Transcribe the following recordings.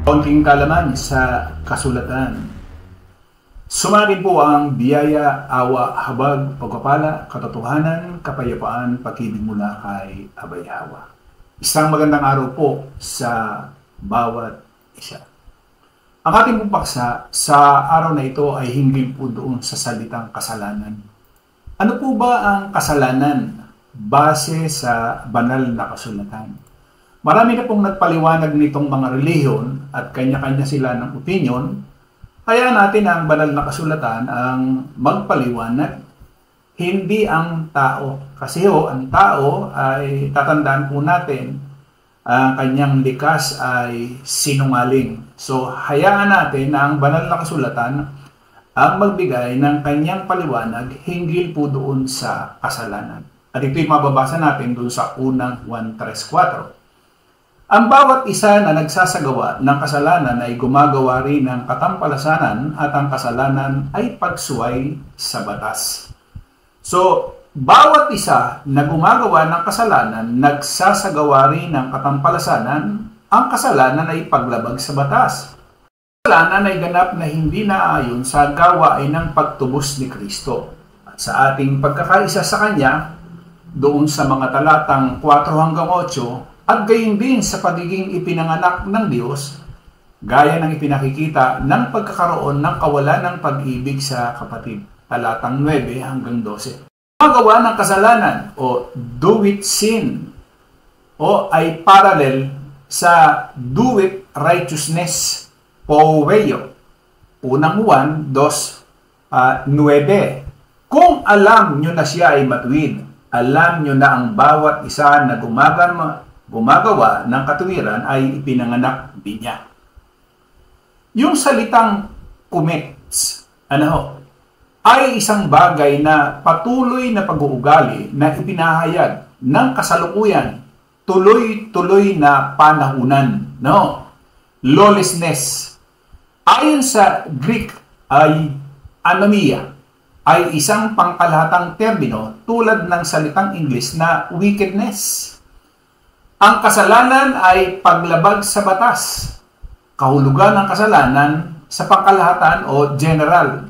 Konting kalaman sa kasulatan. Sumarin po ang biyaya, awa, habag, pagpapala, katotohanan, kapayapaan, pag-ibig mula kay Abay Hawa. Isang magandang araw po sa bawat isa. Ang ating pong paksa sa araw na ito ay hinggil po doon sa salitang kasalanan. Ano po ba ang kasalanan base sa banal na kasulatan? Marami na pong nagpaliwanag nitong mga relihiyon at kanya-kanya sila ng opinion. Kaya natin ang banal na kasulatan ang magpaliwanag, hindi ang tao. Kasi ang tao ay tatandaan po natin, ang kanyang likas ay sinungaling. So hayaan natin na ang banal na kasulatan ang magbigay ng kanyang paliwanag hinggil po doon sa kasalanan. At ito'y mababasa natin doon sa unang 1:3-4. Ang bawat isa na nagsasagawa ng kasalanan ay gumagawa rin ng katampalasanan at ang kasalanan ay pagsuway sa batas. So, bawat isa na gumagawa ng kasalanan, nagsasagawa rin ng katampalasanan, ang kasalanan ay paglabag sa batas. Ang kasalanan ay ganap na hindi naayon sa gawain ng pagtubos ni Kristo. At sa ating pagkakaisa sa Kanya, doon sa mga talatang 4-8, at gayon din sa pagiging ipinanganak ng Diyos, gaya ng ipinakikita ng pagkakaroon ng kawalan ng pag-ibig sa kapatid. Talatang 9-12. Magawa ng kasalanan o do with sin o ay parallel sa do with righteousness o weyo. Unang 1:2-9. Kung alam nyo na siya ay matuwid, alam nyo na ang bawat isa na gumagawa ng katuwiran ay ipinanganak din niya. Yung salitang commits, ay isang bagay na patuloy na pag-uugali na ipinahayag ng kasalukuyan, tuloy-tuloy na panahunan. Lawlessness. Ayon sa Greek ay anomia, ay isang pangkalahatang termino tulad ng salitang English na wickedness. Ang kasalanan ay paglabag sa batas. Kahulugan ng kasalanan sa pangkalahatan o general.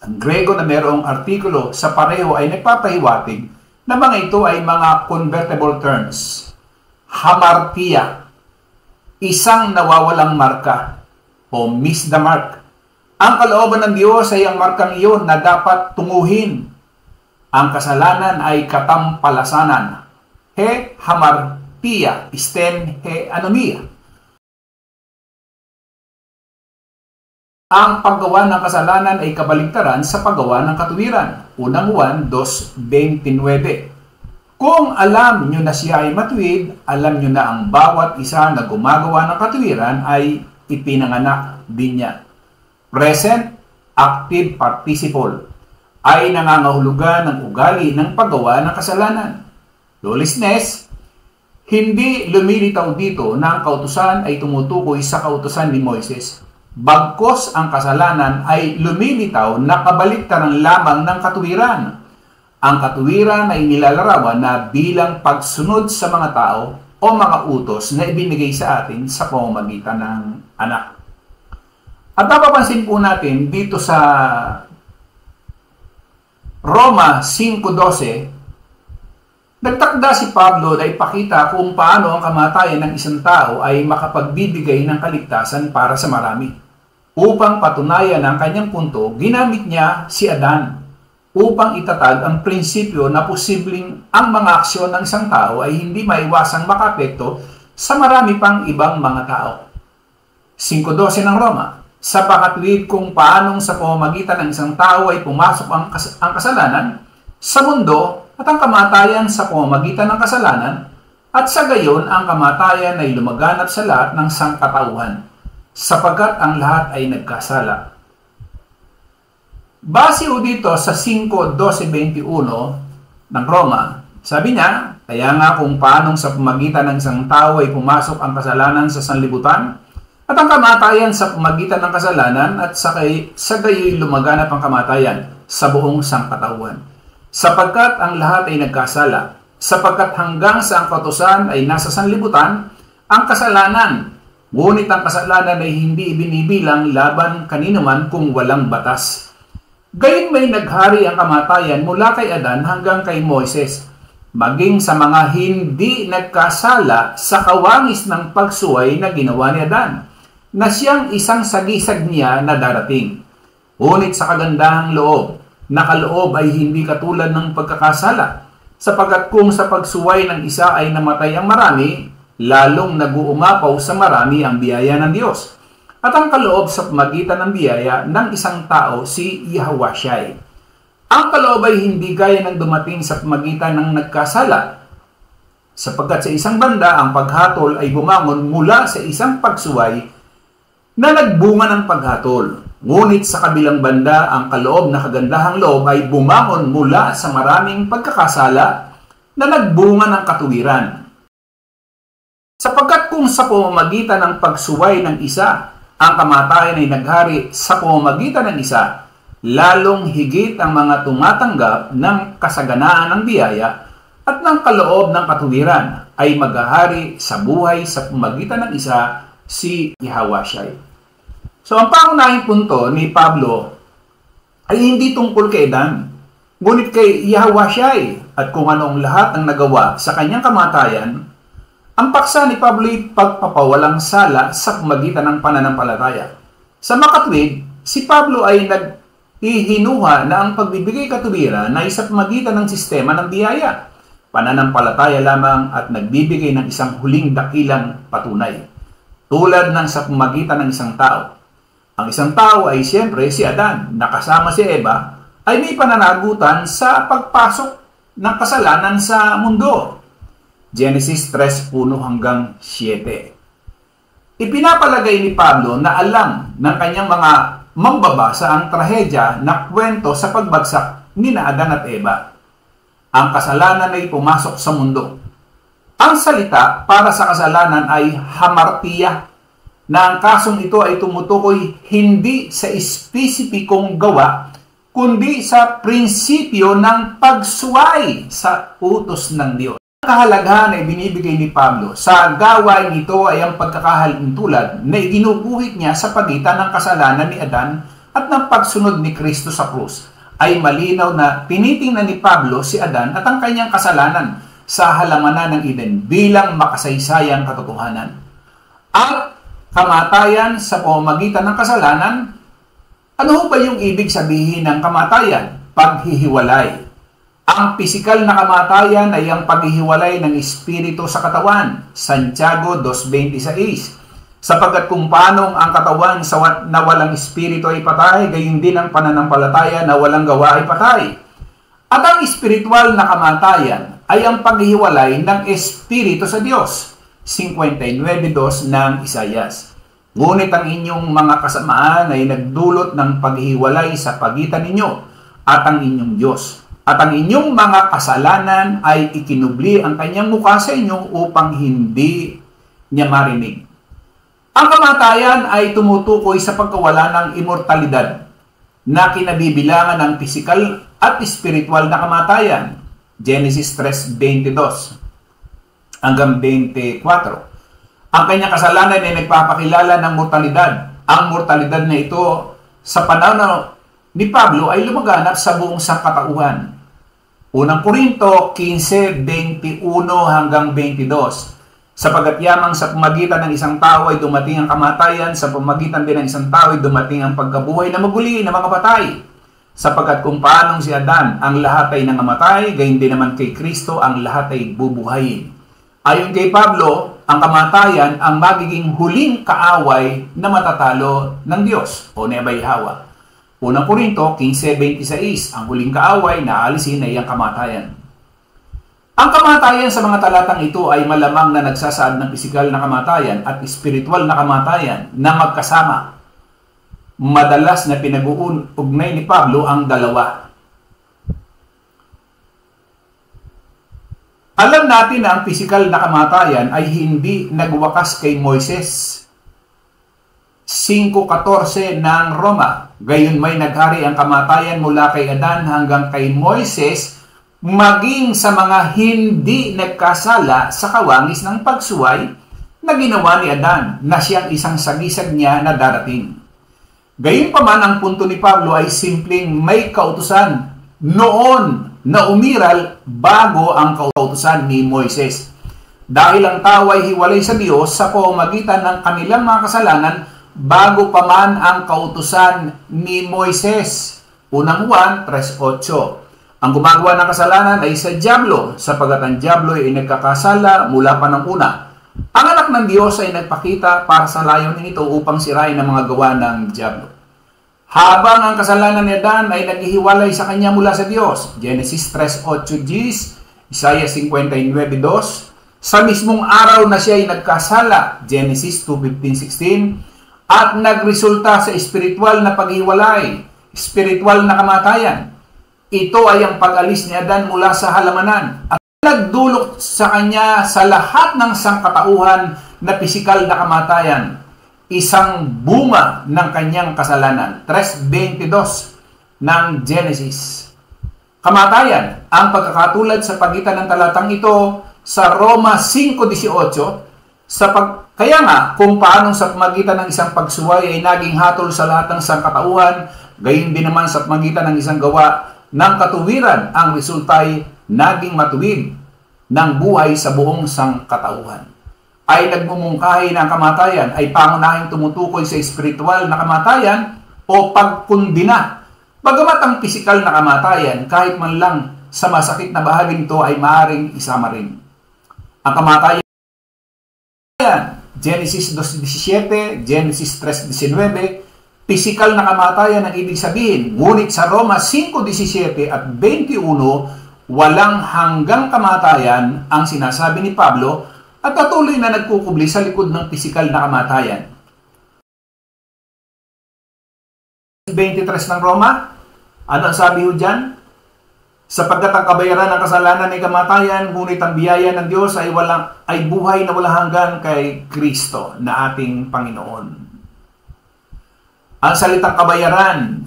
Ang Grego na mayroong artikulo sa pareho ay nagpapahiwatig na mga ito ay mga convertible terms. Hamartia, isang nawawalang marka o miss the mark. Ang kalooban ng Diyos ay ang markang iyon na dapat tunguhin. Ang kasalanan ay katampalasanan. Hamartia, isten anomia. Ang paggawa ng kasalanan ay kabaligtaran sa paggawa ng katuwiran. Unang 1:2-29. Kung alam nyo na siya ay matuwid, alam nyo na ang bawat isa na gumagawa ng katuwiran ay ipinanganak din niya. Present active participle ay nangangahulugan ng ugali ng paggawa ng kasalanan. Lawlessness, hindi lumilitaw dito na ang kautusan ay tumutukoy sa kautusan ni Moises. Bagkos ang kasalanan ay lumilitaw na kabaliktaran lamang ng katuwiran. Ang katuwiran ay nilalarawan na bilang pagsunod sa mga tao o mga utos na ibinigay sa atin sa pamamagitan ng anak. At napapansin po natin dito sa Roma 5:12, nagtakda si Pablo na ipakita kung paano ang kamatayan ng isang tao ay makapagbibigay ng kaligtasan para sa marami. Upang patunayan ang kanyang punto, ginamit niya si Adan upang itatag ang prinsipyo na posibleng ang mga aksyon ng isang tao ay hindi maiwasang makapekto sa marami pang ibang mga tao. 5:12 ng Roma, sapagkat kung paanong sa pamamagitan ng isang tao ay pumasok ang kasalanan sa mundo at ang kamatayan sa pamamagitan ng kasalanan, at sa gayon ang kamatayan ay lumaganap sa lahat ng sangkatauhan, sapagkat ang lahat ay nagkasala. Base dito sa 5:12-21 ng Roma, sabi niya, kaya nga kung paanong sa pamamagitan ng isang tao ay pumasok ang kasalanan sa sanlibutan, at ang kamatayan sa pamamagitan ng kasalanan, at sa gayoy lumaganap ang kamatayan sa buong sangkatauhan. Sapagkat ang lahat ay nagkasala, sapagkat hanggang sa ang kautusan ay nasa sanlibutan, ang kasalanan Ngunit ang kasalanan ay hindi ibinibilang laban kanino man kung walang batas. Gayon may naghari ang kamatayan mula kay Adan hanggang kay Moises, maging sa mga hindi nagkasala sa kawangis ng pagsuway na ginawa ni Adan, na siyang isang sagisag niya na darating. Ngunit sa kagandahang loob, nakaloob ay hindi katulad ng pagkakasala, sapagkat kung sa pagsuway ng isa ay namatay ang marami, lalong nag-uumapaw sa marami ang biyaya ng Diyos. At ang kaloob sa pamagitan ng biyaya ng isang tao si Yahushai. Ang kaloob ay hindi gaya ng dumating sa pamagitan ng nagkasala, sapagkat sa isang banda ang paghatol ay bumangon mula sa isang pagsuway na nagbunga ng paghatol. Ngunit sa kabilang banda, ang kaloob na kagandahang loob ay bumangon mula sa maraming pagkakasala na nagbunga ng katuwiran. Sapagkat kung sa pamamagitan ng pagsuway ng isa, ang kamatayan ay naghari sa pamamagitan ng isa, lalong higit ang mga tumatanggap ng kasaganaan ng biyaya at ng kaloob ng katuwiran ay maghahari sa buhay sa pamamagitan ng isa, si Yahushai. So, ang pangunahing punto ni Pablo ay hindi tungkol kay Adan, ngunit kay Yahushai at kung anong lahat ang nagawa sa kanyang kamatayan. Ang paksa ni Pablo ay pagpapawalang sala sa pamagitan ng pananampalataya. Sa makatwid, si Pablo ay naghihinuha na ang pagbibigay katuwiran na sa pamagitan ng sistema ng biyaya, pananampalataya lamang at nagbibigay ng isang huling dakilang patunay, tulad ng sa pamagitan ng isang tao. Ang isang tao ay siyempre si Adan, na kasama si Eva, ay may pananagutan sa pagpasok ng kasalanan sa mundo. Genesis 3:1-7. Ipinapalagay ni Pablo na alam ng kanyang mga mambabasa ang trahedya na kwento sa pagbagsak ni Adan at Eva. Ang kasalanan ay pumasok sa mundo. Ang salita para sa kasalanan ay hamartiya, na ang kasong ito ay tumutukoy hindi sa espesipikong gawa, kundi sa prinsipyo ng pagsuway sa utos ng Diyos. Ang kahalagahan ay binibigay ni Pablo sa gawain ito ay ang pagkakahalintulad na iginuguhit niya sa pagitan ng kasalanan ni Adan at ng pagsunod ni Kristo sa krus. Ay malinaw na tinitingnan ni Pablo si Adan at ang kanyang kasalanan sa halamanan ng Eden bilang makasaysayang katotohanan. At kamatayan sa pamamagitan ng kasalanan. Ano ba yung ibig sabihin ng kamatayan? Paghihiwalay. Ang pisikal na kamatayan ay ang paghihiwalay ng espiritu sa katawan. Santiago 2:26. Sapagkat kung paanong ang katawan na walang espiritu ay patay, gayon din ang pananampalataya na walang gawa ay patay. At ang espiritual na kamatayan ay ang paghihiwalay ng espiritu sa Diyos. 59:2 ng Isayas. Ngunit ang inyong mga kasamaan ay nagdulot ng paghiwalay sa pagitan ninyo at ang inyong Diyos. At ang inyong mga kasalanan ay ikinubli ang kanyang mukha sa inyo upang hindi niya marinig. Ang kamatayan ay tumutukoy sa pagkawala ng immortalidad na kinabibilangan ng pisikal at espiritual na kamatayan. Genesis 3:22-24. Ang kanyang kasalanan ay nagpapakilala ng mortalidad. Ang mortalidad na ito sa pananaw ni Pablo ay lumaganap sa buong sangkatauhan. Unang Korinto 15:21-22. Sapagkat yamang sa pamagitan ng isang tao ay dumating ang kamatayan, sa pamagitan din ng isang tao ay dumating ang pagkabuhay na maguli ng mga patay. Sapagkat kung paanong si Adan ang lahat ay nangamatay, gayon din naman kay Kristo ang lahat ay bubuhayin. Ayon kay Pablo, ang kamatayan ang magiging huling kaaway na matatalo ng Diyos o ni Hawa. Unang Korinto 15:26, ang huling kaaway na aalisin ay ang kamatayan. Ang kamatayan sa mga talatang ito ay malamang na nagsasaad ng pisikal na kamatayan at espiritual na kamatayan na magkasama. Madalas na pinag-uugnay ni Pablo ang dalawa. Alam natin na ang pisikal na kamatayan ay hindi nagwakas kay Moises. 5:14 ng Roma. Gayon may naghari ang kamatayan mula kay Adan hanggang kay Moises, maging sa mga hindi nagkasala sa kawangis ng pagsuway na ginawa ni Adan na siyang isang sagisag niya na darating. Gayunpaman, ang punto ni Pablo ay simpleng may kautusan noon na umiral bago ang kautusan ni Moises. Dahil ang tao ay hiwalay sa Diyos sa pamamagitan ng kanilang mga kasalanan bago pa man ang kautusan ni Moises. Unang Juan 3:8. Ang gumagawa ng kasalanan ay sa dyablo, sapagat ang dyablo ay nagkakasala mula pa ng una. Ang anak ng Diyos ay nagpakita para sa layunin ito upang sirain ang mga gawa ng dyablo. Habang ang kasalanan ni Adan ay naghihiwalay sa kanya mula sa Diyos, Genesis 3:8, Isaiah 59:2, sa mismong araw na siya ay nagkasala, Genesis 2:15-16, at nagresulta sa espiritual na paghiwalay, espiritual na kamatayan. Ito ay ang pag-alis ni Adan mula sa halamanan at nagdulot sa kanya sa lahat ng sangkatauhan na pisikal na kamatayan, isang bunga ng kanyang kasalanan. 3:22 ng Genesis. Kamatayan, ang pagkakatulad sa pagitan ng talatang ito sa Roma 5:18, kaya nga, kung paanong sa pamagitan ng isang pagsuway ay naging hatol sa lahat ng sangkatauhan, gayon din naman sa pamagitan ng isang gawa ng katuwiran, ang resulta ay naging matuwid ng buhay sa buong sangkatauhan. Ay nagmumungkahi na ang kamatayan ay pangunahing tumutukoy sa espiritual na kamatayan o pagkundina. Bagamat ang pisikal na kamatayan, kahit man lang sa masakit na bahagi nito ay maaaring isama rin. Ang kamatayan, Genesis 2:17, Genesis 3:19, pisikal na kamatayan ang ibig sabihin. Ngunit sa Roma 5:17 at 21, walang hanggang kamatayan ang sinasabi ni Pablo at patuloy na nagkukubli sa likod ng pisikal na kamatayan. 23 ng Roma, ano ang sabi ho dyan? Sapagkat ang kabayaran ng kasalanan ay kamatayan, ngunit ang biyaya ng Diyos ay buhay na walang hanggan kay Kristo na ating Panginoon. Ang salitang kabayaran,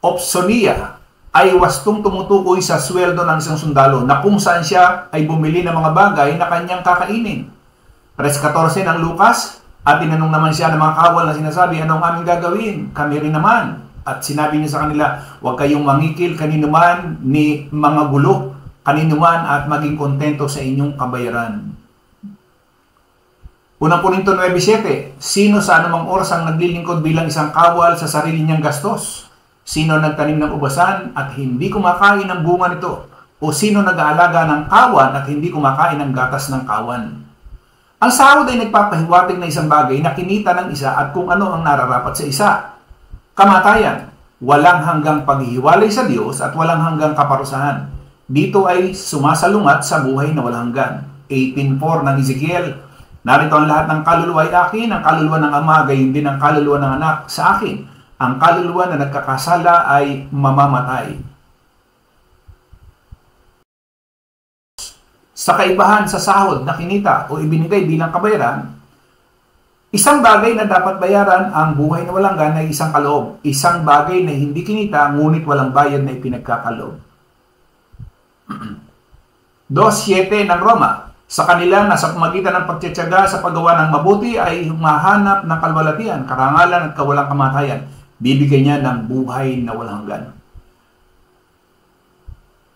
opsonia, ay wastong tumutukoy sa sweldo ng isang sundalo na kung saan siya ay bumili ng mga bagay na kanyang kakainin. 3:14 ng Lucas, at tinanong naman siya ng mga kawal na sinasabi, anong aming gagawin? Kami rin naman. At sinabi niya sa kanila, huwag kayong mangikil kanino man ni mga gulo, kanino man at maging kontento sa inyong kabayaran. Unang Korinto 9:7, sino sa anumang oras ang naglilingkod bilang isang kawal sa sarili niyang gastos? Sino nagtanim ng ubasan at hindi kumakain ng bunga nito? O sino nag-aalaga ng kawan at hindi kumakain ng gatas ng kawan? Ang sahod ay nagpapahiwatig na isang bagay na kinita ng isa at kung ano ang nararapat sa isa. Kamatayan, walang hanggang paghihiwalay sa Diyos at walang hanggang kaparusahan. Dito ay sumasalungat sa buhay na walang hanggan. 18:4 ng Ezekiel, narito ang lahat ng kaluluwa ay akin, ang kaluluwa ng Ama, gayon din ang kaluluwa ng Anak sa akin. Ang kaluluwa na nagkakasala ay mamamatay. Sa kaibahan sa sahod na kinita o ibinigay bilang kabayaran, isang bagay na dapat bayaran ang buhay na walang hanggan ay isang kaloob. Isang bagay na hindi kinita ngunit walang bayad na ipinagkakaloob. 2:7 ng Roma, sa kanila na sa pamagitan ng pagtitiyaga sa paggawa ng mabuti ay humahanap ng kalwalatian, karangalan at kawalang kamatayan. Bibigyan niya ng buhay na walang hanggan.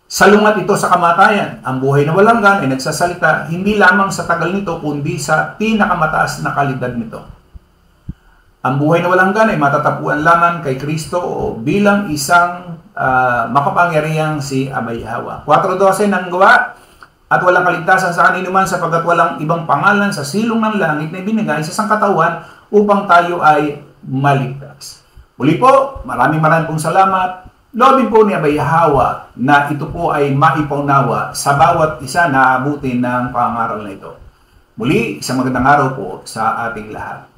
Salungat ito sa kamatayan. Ang buhay na walang hanggan ay nagsasalita hindi lamang sa tagal nito kundi sa pinakamataas na kalidad nito. Ang buhay na walang hanggan ay matatapuan lamang kay Kristo o bilang isang makapangyarihang si Abay Hawa. 4:12 ng Gawa, at walang kaligtasan sa kanino man sapagkat walang ibang pangalan sa silong ng langit na ibinigay sa sangkatawan upang tayo ay maligtas. Muli po, maraming pong salamat. Loobin po ni Abay Hawa na ito po ay maipaunawa sa bawat isa na abutin ng pangaral na ito. Muli, isang magandang araw po sa ating lahat.